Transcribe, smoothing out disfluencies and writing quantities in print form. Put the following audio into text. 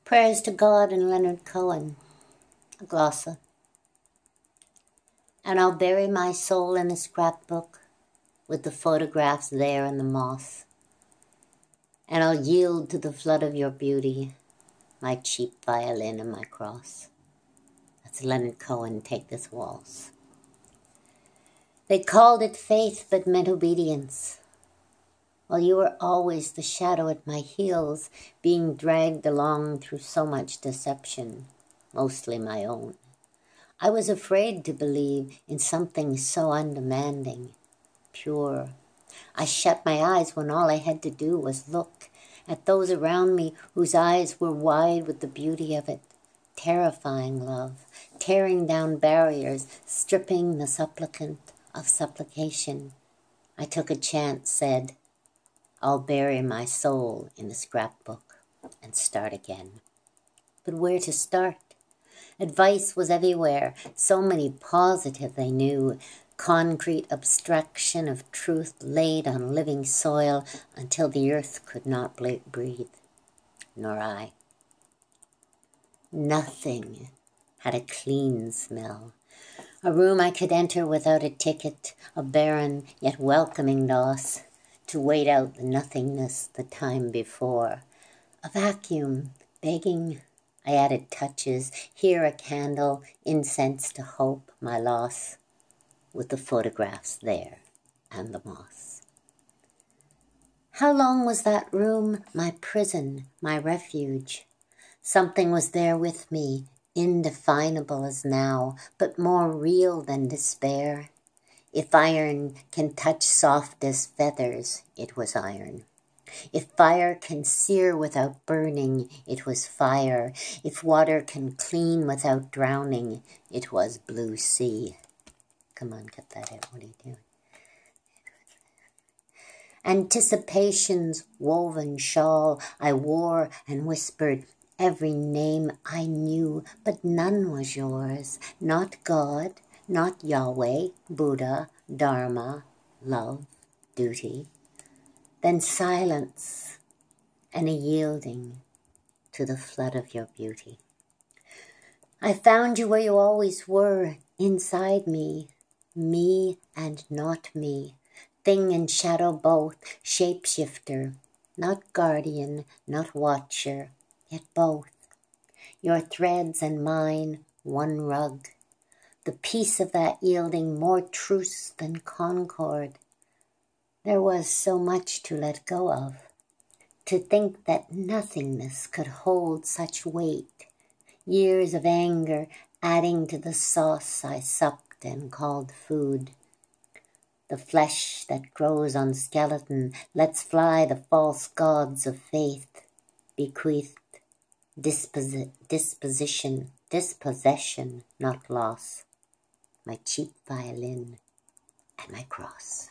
Prayers to God and Leonard Cohen, Glossy. And I'll bury my soul in a scrapbook with the photographs there in the moss. And I'll yield to the flood of your beauty, my cheap violin and my cross. That's Leonard Cohen, Take This Waltz. They called it faith but meant obedience. While you were always the shadow at my heels, being dragged along through so much deception, mostly my own. I was afraid to believe in something so undemanding, pure. I shut my eyes when all I had to do was look at those around me whose eyes were wide with the beauty of it. Terrifying love, tearing down barriers, stripping the supplicant of supplication. I took a chance, said, I'll bury my soul in the scrapbook and start again. But where to start? Advice was everywhere, so many positive they knew, concrete abstraction of truth laid on living soil until the earth could not breathe, nor I. Nothing had a clean smell. A room I could enter without a ticket, a barren yet welcoming loss, to wait out the nothingness the time before. A vacuum, begging. I added touches, here a candle, incense to hope, my loss, with the photographs there and the moss. How long was that room my prison, my refuge? Something was there with me, indefinable as now, but more real than despair. If iron can touch soft as feathers, it was iron. If fire can sear without burning, it was fire. If water can clean without drowning, it was blue sea. Come on, cut that out. What are you doing? Anticipation's woven shawl I wore and whispered every name I knew, but none was yours. Not God, not Yahweh, Buddha, Dharma, love, duty. Then silence and a yielding to the flood of your beauty. I found you where you always were, inside me and not me, thing and shadow both, shapeshifter, not guardian, not watcher, yet both. Your threads and mine, one rug. The peace of that yielding, more truce than concord. There was so much to let go of. To think that nothingness could hold such weight. Years of anger adding to the sauce I supped and called food. The flesh that grows on skeleton lets fly the false gods of faith. Bequeathed dispossession, not loss. My cheap violin and my cross.